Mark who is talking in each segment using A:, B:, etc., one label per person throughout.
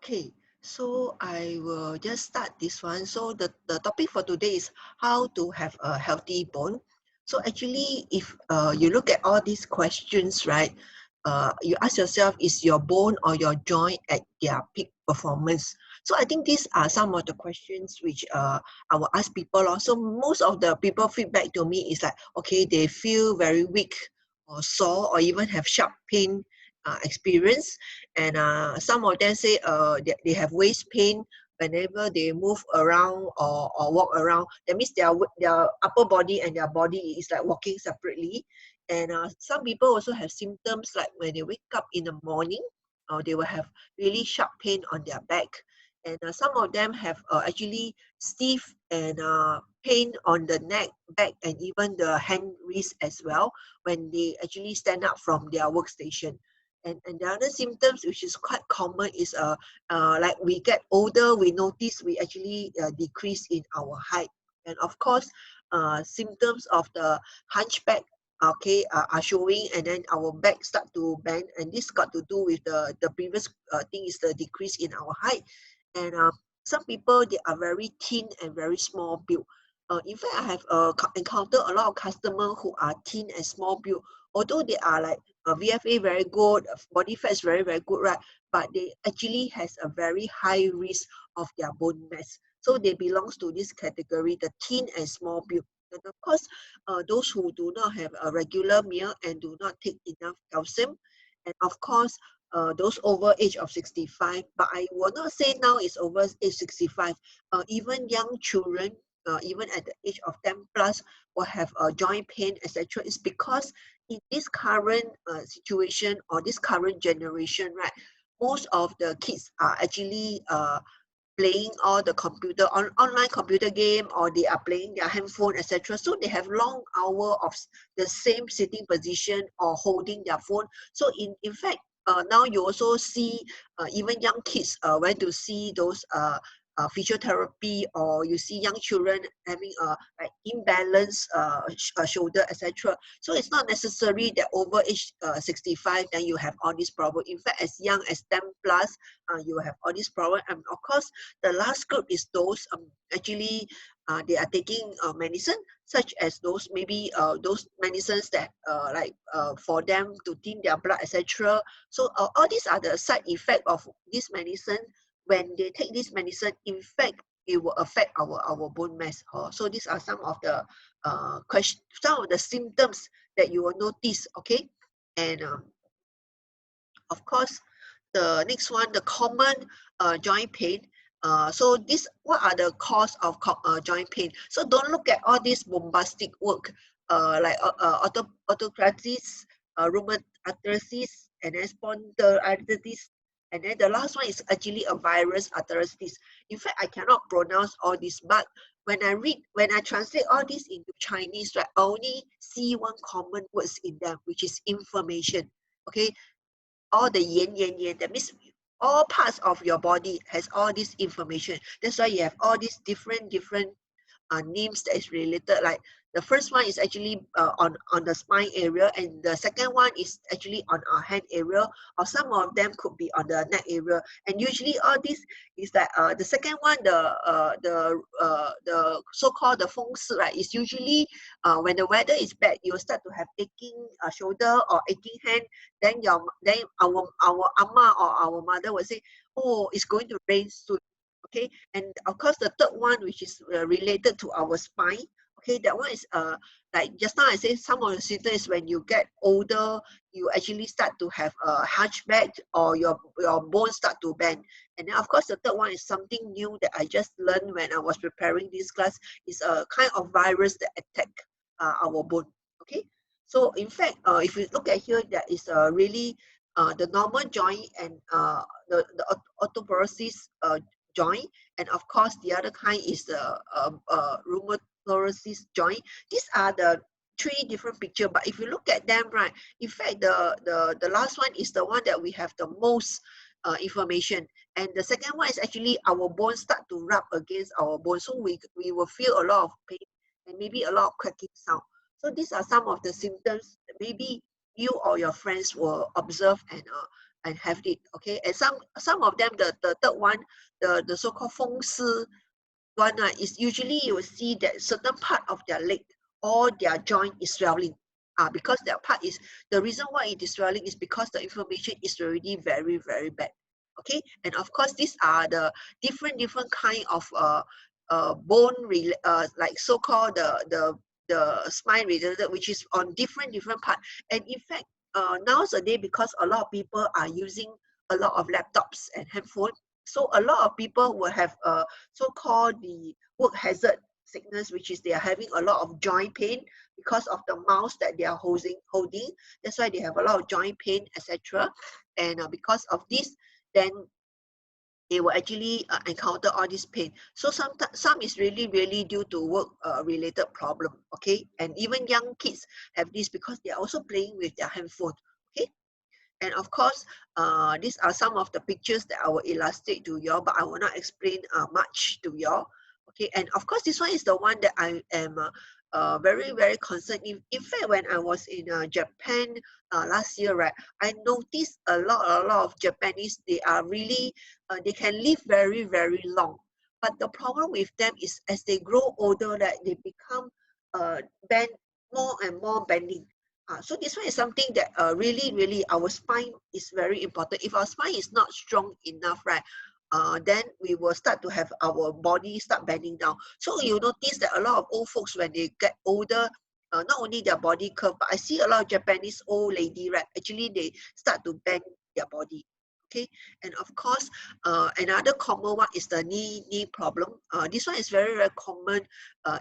A: Okay, so I will just start this one. So the topic for today is how to have a healthy bone. So actually, if you look at all these questions, right, you ask yourself, is your bone or your joint at their peak performance? So I think these are some of the questions which I will ask people. Also, most of the people feedback to me is like, okay, they feel very weak or sore or even have sharp pain experience. And some of them say they have waist pain whenever they move around or walk around. That means their upper body and their body is like walking separately. And some people also have symptoms like when they wake up in the morning, they will have really sharp pain on their back. And some of them have actually stiff and pain on the neck, back, and even the hand wrist as well when they actually stand up from their workstation. And the other symptoms which is quite common is like we get older, we notice we actually decrease in our height. And of course, symptoms of the hunchback, okay, are showing, and then our back start to bend, and this got to do with the previous thing is the decrease in our height. And some people, they are very thin and very small build. In fact, I have encountered a lot of customers who are thin and small build, although they are like VFA very good, body fat is very, very good, right? But they actually has a very high risk of their bone mass. So they belongs to this category, the thin and small build. And of course, those who do not have a regular meal and do not take enough calcium, and of course, those over age of 65, but I will not say now it's over age 65. Even young children, even at the age of 10 plus, will have joint pain, etc. It's because in this current situation or this current generation, right, most of the kids are actually playing all the online computer game, or they are playing their handphone, etc. So they have long hour of the same sitting position or holding their phone. So in fact, now you also see even young kids went to see those physiotherapy, or you see young children having a like imbalance shoulder, etc. So it's not necessary that over age 65 then you have all these problems. In fact, as young as 10 plus, you have all these problems. And of course, the last group is those actually they are taking medicine, such as those maybe those medicines that like for them to thin their blood, etc. So all these are the side effect of this medicine. When they take this medicine, in fact, it will affect our bone mass. So these are some of the some of the symptoms that you will notice. Okay, and of course, the next one, the common joint pain. So this, what are the cause of joint pain? So don't look at all this bombastic work like arthritis, rheumatoid arthritis, and then spondyloarthritis. And then the last one is actually a virus arthritis. In fact, I cannot pronounce all this, but when I translate all this into Chinese, right, I only see one common words in them, which is inflammation. Okay, all the yin, that means all parts of your body has all this information. That's why you have all these different names that is related. Like the first one is actually on the spine area, and the second one is actually on our hand area, or some of them could be on the neck area. And usually all this is that the second one, the so-called the feng shui, right, is usually when the weather is bad, you will start to have aching shoulder or aching hand. Then our amma or our mother will say, oh, it's going to rain soon. Okay, and of course the third one, which is related to our spine. Okay, that one is like just now I said, some of the symptoms is when you get older, you actually start to have a hunchback, or your bones start to bend. And then of course the third one is something new that I just learned when I was preparing this class. Is a kind of virus that attack our bone. Okay, so in fact, if you look at here, there is really the normal joint and the osteoporosis joint, and of course the other kind is the rheumatoid joint. These are the three different picture, but if you look at them, right, in fact the last one is the one that we have the most information, and the second one is actually our bones start to rub against our bones, so we will feel a lot of pain and maybe a lot of cracking sound. So these are some of the symptoms that maybe you or your friends will observe and and have it. Okay, and some of them, the third one, the so-called 风湿 one, is usually you will see that certain part of their leg or their joint is swelling. Because that part is the reason why it is swelling is because the inflammation is already very, very bad. Okay, and of course these are the different kind of bone like so-called the spine related, which is on different part. And in fact, nowadays, because a lot of people are using a lot of laptops and handphone, so a lot of people will have so-called the work hazard sickness, which is they are having a lot of joint pain because of the mouse that they are holding. That's why they have a lot of joint pain, etc. And because of this, then they will actually encounter all this pain. So some is really due to work related problem. Okay, and even young kids have this because they are also playing with their handphone. Okay, and of course, these are some of the pictures that I will illustrate to you all, but I will not explain much to you all. Okay, and of course, this one is the one that I am very concerned. In fact, when I was in Japan last year, right, I noticed a lot of Japanese. They are really they can live very long. But the problem with them is as they grow older, that they become bend more and more bending. So this one is something that really our spine is very important. If our spine is not strong enough, right, then we will start to have our body start bending down. So you notice that a lot of old folks when they get older, not only their body curve, but I see a lot of Japanese old lady, right, actually they start to bend their body. Okay, and of course, another common one is the knee problem. This one is very common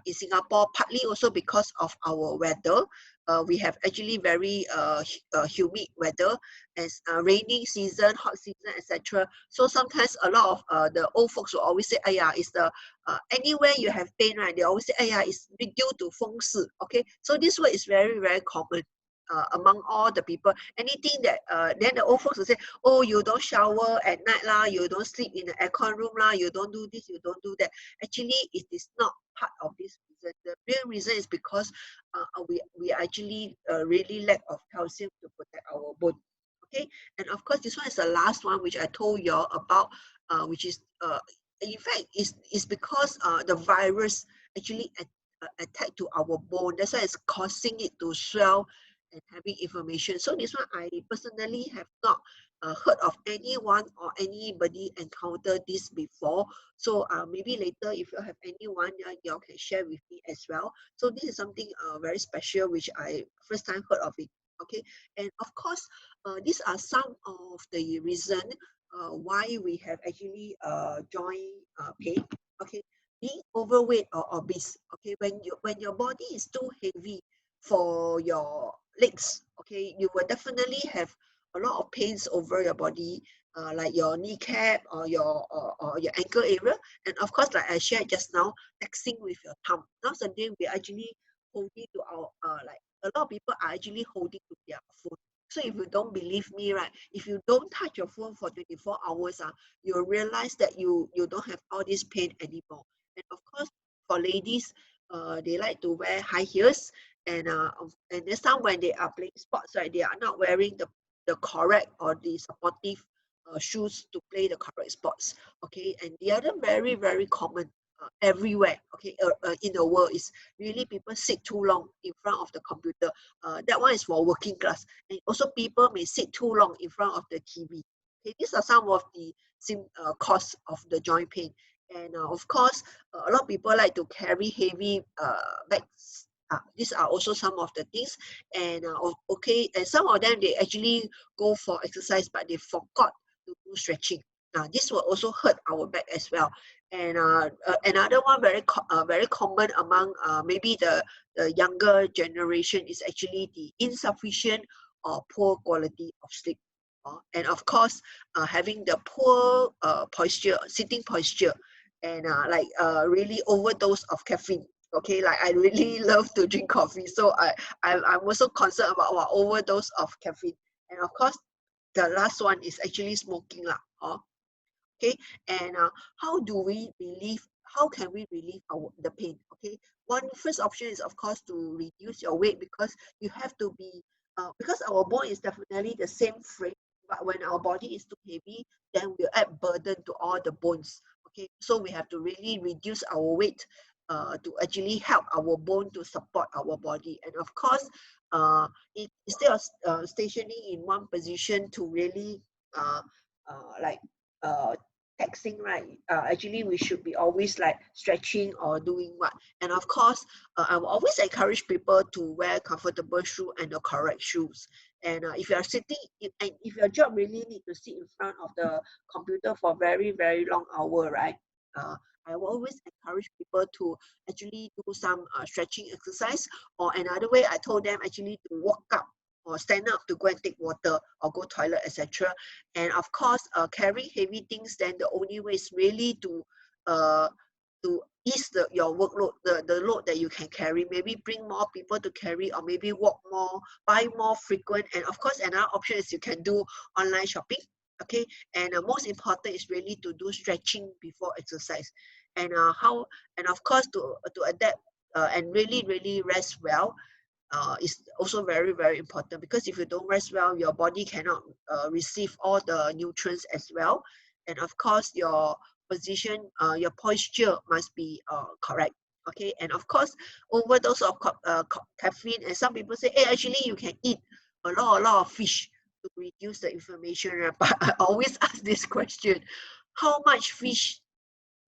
A: in Singapore, partly also because of our weather. We have actually very humid weather, as raining season, hot season, etc. So sometimes a lot of the old folks will always say, "Aya, it's the anywhere you have pain, right?" They always say, "Aya, it's due to 风湿." Okay, so this word is very common. Among all the people, anything that then the old folks will say, "Oh, you don't shower at night lah, you don't sleep in the aircon room lah, you don't do this, you don't do that." Actually, it is not part of this reason. The real reason is because we actually really lack of calcium to protect our bone. Okay, and of course this one is the last one which I told you all about, which is in fact is because the virus actually attack to our bone. That's why it's causing it to swell and having inflammation. So this one I personally have not heard of anyone or anybody encounter this before. So maybe later if you have anyone, you all can share with me as well. So this is something very special which I first time heard of it. Okay, and of course, these are some of the reason why we have actually joint pain. Okay, being overweight or obese. Okay, when your body is too heavy for your legs, okay, you will definitely have a lot of pains over your body, like your kneecap or your ankle area, and of course, like I shared just now, texting with your thumb. Nowadays, we actually holding to our like a lot of people are actually holding to their phone. So if you don't believe me, right, if you don't touch your phone for 24 hours, you'll realize that you don't have all this pain anymore. And of course, for ladies, they like to wear high heels, and this time when they are playing sports, right, they are not wearing the correct or the supportive shoes to play the correct sports. Okay, and the other very common everywhere, okay, in the world is really people sit too long in front of the computer. That one is for working class, and also people may sit too long in front of the TV. Okay, these are some of the cause of the joint pain. And of course, a lot of people like to carry heavy bags. These are also some of the things. And okay, and some of them they actually go for exercise, but they forgot to do stretching. This will also hurt our back as well. And another one very common among maybe the younger generation is actually the insufficient or poor quality of sleep. And of course, having the poor posture, sitting posture, and really overdose of caffeine. Okay, like I really love to drink coffee, so I'm also concerned about our overdose of caffeine. And of course, the last one is actually smoking lah. Okay, and how do we relieve? How can we relieve the pain? Okay, one first option is of course to reduce your weight, because you have to be because our bone is definitely the same frame, But when our body is too heavy, then we'll add burden to all the bones. Okay, so we have to really reduce our weight to actually help our bone to support our body. And of course, instead of stationing in one position to really uh, like uh, taxing, right? Actually, we should be always like stretching or doing what. And of course, I will always encourage people to wear comfortable shoe and the correct shoes. And if you are sitting, and if your job really need to sit in front of the computer for very, very long hour, right? Uh, I will always encourage people to actually do some stretching exercise, or another way I told them actually to walk up or stand up to go and take water or go toilet, etc. And of course, carrying heavy things, then the only way is really uh, to ease your workload, the load that you can carry. Maybe bring more people to carry, or maybe walk more, buy more frequent. And of course, another option is you can do online shopping. Okay, and most important is really to do stretching before exercise. And and of course to adapt and really rest well is also very, very important, because if you don't rest well, your body cannot receive all the nutrients as well. And of course, your position, your posture must be correct. Okay, and of course, overdose of caffeine, and some people say, hey, actually, you can eat a lot of fish to reduce the inflammation. Right? But I always ask this question: how much fish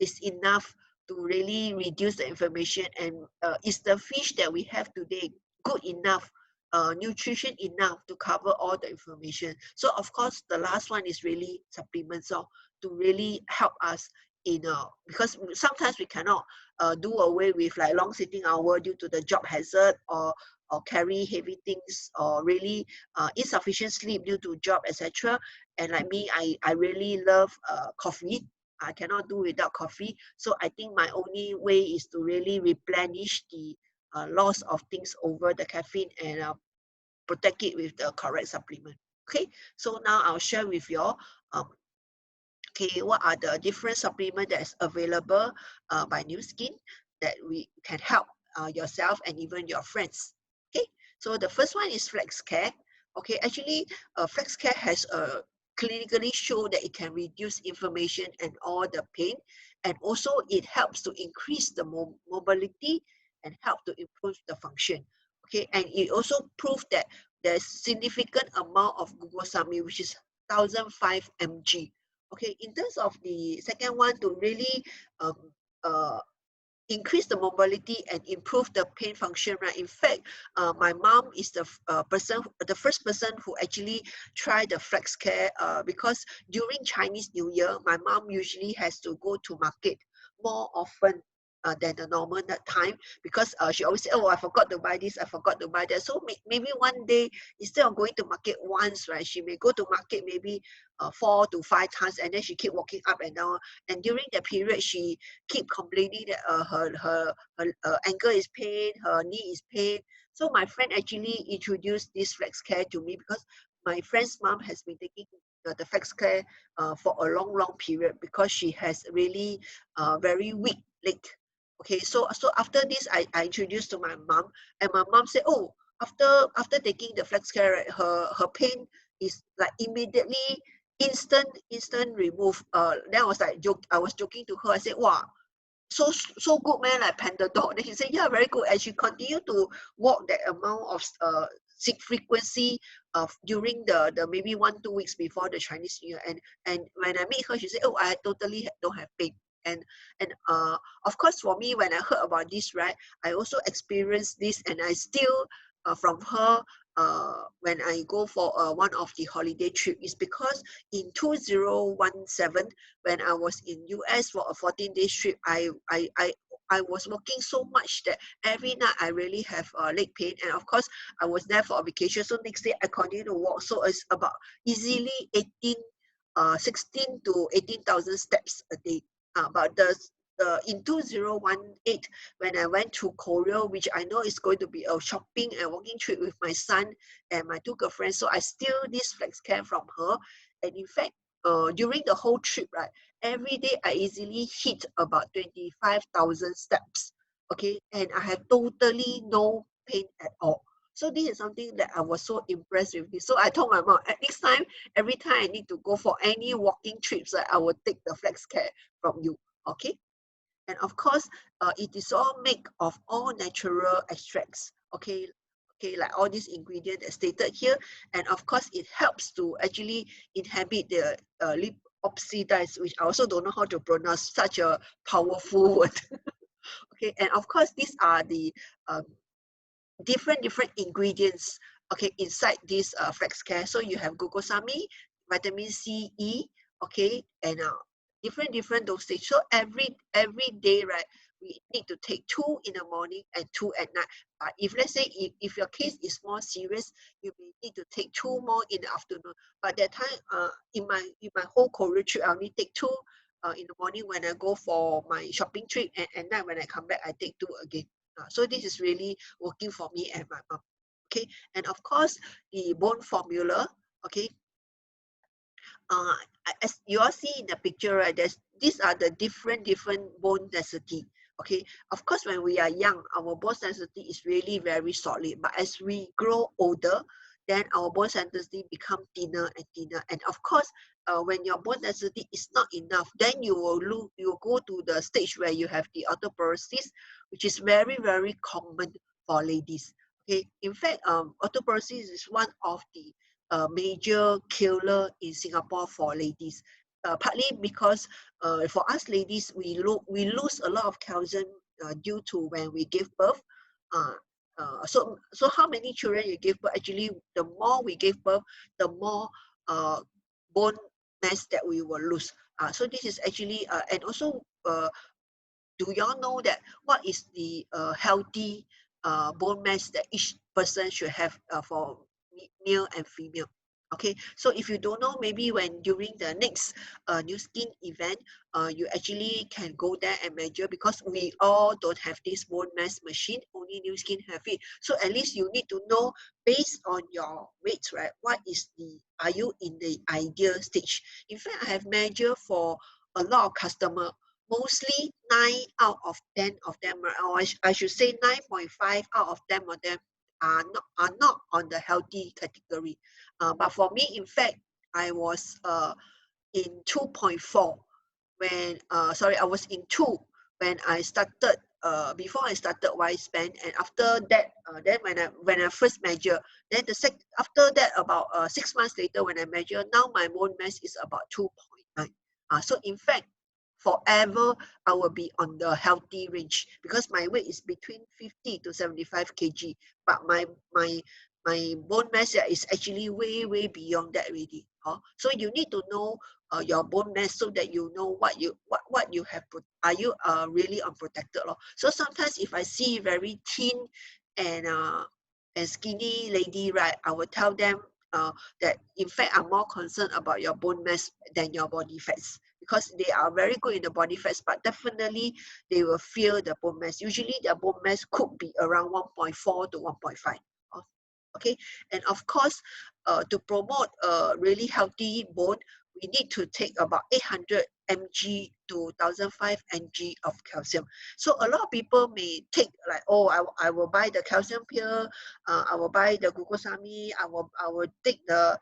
A: is enough to really reduce the inflammation, and is the fish that we have today good enough, nutrition enough to cover all the inflammation? So of course the last one is really supplements, so to really help us in because sometimes we cannot do away with like long sitting hour due to the job hazard, or carry heavy things, or really insufficient sleep due to job, etc. And like me, I really love coffee. I cannot do without coffee. So I think my only way is to really replenish the loss of things over the caffeine, and protect it with the correct supplement. Okay, so now I'll share with you all, okay, what are the different supplement that is available by New Skin that we can help yourself and even your friends. Okay, so the first one is Flex Care. Okay, actually, Flex Care has clinically shown that it can reduce inflammation and all the pain, and also it helps to increase the mobility and help to improve the function. Okay, and it also proved that there's significant amount of glucosamine, which is 1005 mg. Okay, in terms of the second one, to really um, uh, increase the mobility and improve the pain function, right? In fact, my mom is the first person who actually tried the Flex Care, because during Chinese New Year, my mom usually has to go to market more often than the normal that time, because she always say, oh, I forgot to buy this, I forgot to buy that. So maybe one day, instead of going to market once, right, she may go to market maybe 4 to 5 times, and then she keep walking up and down. And during that period, she keep complaining that her ankle is pain, her knee is pain. So my friend actually introduced this Flex Care to me, because my friend's mom has been taking the Flex Care for a long period, because she has really very weak leg. Okay, so after this, I introduced to my mom, and my mom said, oh, after taking the Flex Care, right, her pain is like immediately instant remove. Then I was like I was joking to her. I said, wow, so good, man, like Panadol. Then she said, yeah, very good. And she continued to walk that amount of frequency of during the maybe 1 2 weeks before the Chinese New Year. And when I meet her, she said, oh, I totally don't have pain. And of course, for me, when I heard about this, right, I also experienced this, and I still from her, when I go for one of the holiday trip, is because in 2017, when I was in US for a 14-day trip, I was walking so much that every night I really have leg pain. And of course, I was there for a vacation, so next day I continue to walk. So it's about easily 16 to 18,000 steps a day. But in 2018, when I went to Korea, which I know is going to be a shopping and walking trip with my son and my two girlfriends, so I steal this Flex Care from her. And in fact, during the whole trip, right, every day I easily hit about 25,000 steps. Okay, and I have totally no pain at all. So this is something that I was so impressed with this. So I told my mom, at next time, every time I need to go for any walking trips, I will take the flax care from you. Okay. And of course, it is all made of all natural extracts. Okay. Okay, like all these ingredients that stated here. And of course, it helps to actually inhibit the lip oxidize, which I also don't know how to pronounce such a powerful word. Okay, and of course, these are the um, different ingredients, okay, inside this flex care. So you have glucosamine, vitamin C, E, okay, and different dosage. So every day, right, we need to take 2 in the morning and 2 at night. But if let's say if your case is more serious, you may need to take 2 more in the afternoon. But that time, in my whole Korea trip, I only take 2 in the morning when I go for my shopping trip, and at night when I come back, I take 2 again. So this is really working for me and my mom. Okay, and of course the bone formula. Okay, uh, as you all see in the picture, right? These are the different bone density. Okay, of course when we are young, our bone density is really very solid. But as we grow older, then our bone density become thinner and thinner. And of course, when your bone density is not enough, then you will go to the stage where you have the osteoporosis, which is very common for ladies. Okay, in fact, osteoporosis is one of the major killer in Singapore for ladies. Partly because for us ladies, we lose a lot of calcium due to when we give birth. Uh, so how many children you give birth? Actually, the more we give birth, the more uh, bone mass that we will lose. So this is actually and also do y'all know that what is the healthy bone mass that each person should have for male and female? Okay, so if you don't know, maybe when during the next new skin event, you actually can go there and measure, because we all don't have this bone mass machine, only new skin have it. So at least you need to know, based on your weight, right, what is are you in the ideal stage? In fact, I have measured for a lot of customer, mostly 9 out of 10 of them, or I should say 9.5 out of 10 of them are not on the healthy category. But for me, in fact, I was in 2.4 when sorry, I was in 2 when I started before I started Span. And after that, then when I first measure, then after that, about 6 months later, when I measure, now my bone mass is about 2.9. So in fact, forever I will be on the healthy range, because my weight is between 50 to 75 kg, but my bone mass is actually way beyond that already. So you need to know your bone mass, so that you know what you have put. Are you really unprotected? So sometimes if I see very thin and skinny lady, right, I will tell them that in fact I'm more concerned about your bone mass than your body fats, because they are very good in the body fats, but definitely they will feel the bone mass. Usually their bone mass could be around 1.4 to 1.5. Okay, and of course, to promote a really healthy bone, we need to take about 800 mg to 1005 mg of calcium. So a lot of people may take like, oh, I will buy the calcium pill, I will buy the glucosamine, I will take the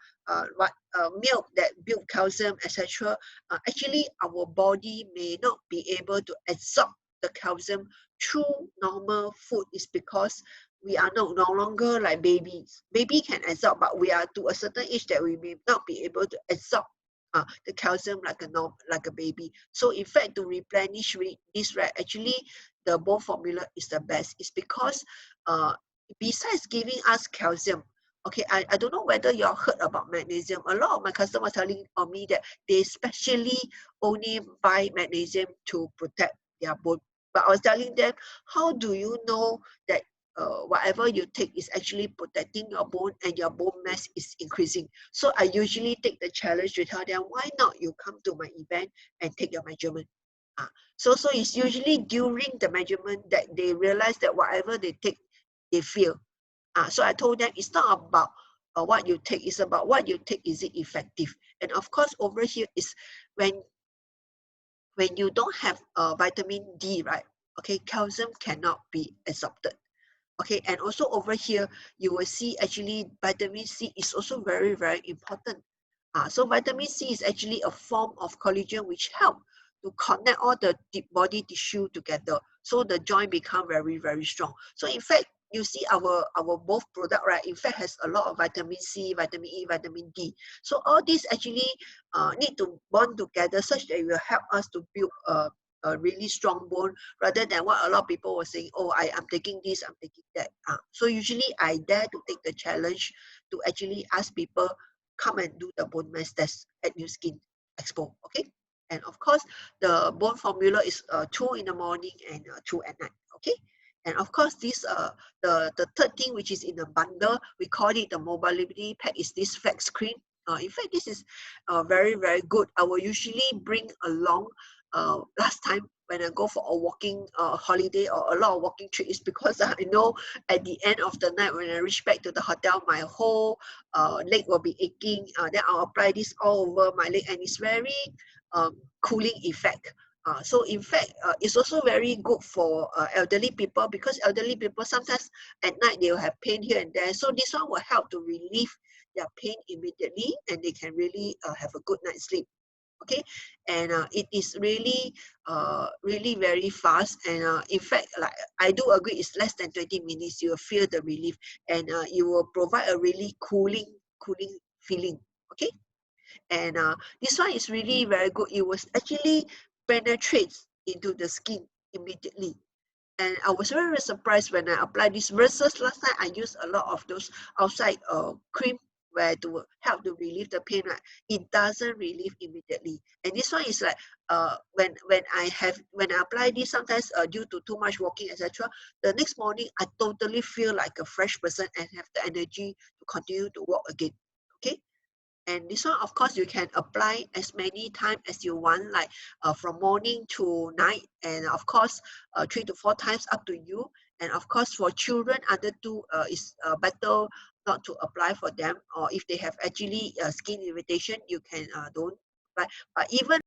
A: milk that build calcium, etc. Actually, our body may not be able to absorb the calcium through normal food. Is because we are no longer like babies. Baby can absorb, but we are to a certain age that we may not be able to absorb the calcium like a baby. So in fact, to replenish this, right, actually the bone formula is the best. It's because besides giving us calcium, okay, I don't know whether you all heard about magnesium. A lot of my customers telling me that they especially only buy magnesium to protect their bone. But I was telling them, how do you know that whatever you take is actually protecting your bone and your bone mass is increasing? So I usually take the challenge to tell them, why not you come to my event and take your measurement? So it's usually during the measurement that they realize that whatever they take, they feel. So I told them, it's not about what you take, it's about what you take, is it effective? And of course, over here is when you don't have vitamin D, right? Okay, calcium cannot be absorbed. Okay, and also over here, you will see actually vitamin C is also very, very important. So vitamin C is actually a form of collagen which help to connect all the body tissue together, so the joint become very, very strong. So in fact, you see our both product, right, in fact has a lot of vitamin C, vitamin E, vitamin D. So all these actually need to bond together such that it will help us to build a really strong bone, rather than what a lot of people were saying, oh, I'm taking this, I'm taking that. So usually I dare to take the challenge to actually ask people come and do the bone mass test at New Skin Expo. Okay, and of course the bone formula is 2 in the morning and 2 at night. Okay, and of course this the third thing which is in the bundle, we call it the mobility pack, is this flex cream. In fact, this is very, very good. I will usually bring along last time when I go for a walking holiday or a lot of walking trips, because I know at the end of the night when I reach back to the hotel, my whole leg will be aching. Then I'll apply this all over my leg, and it's very cooling effect. So in fact, it's also very good for elderly people, because elderly people sometimes at night they will have pain here and there. So this one will help to relieve their pain immediately, and they can really have a good night's sleep. Okay, and it is really really very fast, and in fact, like I do agree, it's less than 20 minutes you will feel the relief, and you will provide a really cooling feeling. Okay, and this one is really very good. It was actually penetrates into the skin immediately, and I was very, very surprised when I applied this, versus last time I used a lot of those outside cream where to help to relieve the pain, right? It doesn't relieve immediately. And this one is like when I apply this, sometimes due to too much walking, etc., the next morning I totally feel like a fresh person and have the energy to continue to walk again. Okay, and this one, of course, you can apply as many times as you want, like from morning to night, and of course, 3 to 4 times, up to you. And of course, for children under two, it's better not to apply for them. Or if they have actually skin irritation, you can don't apply. But even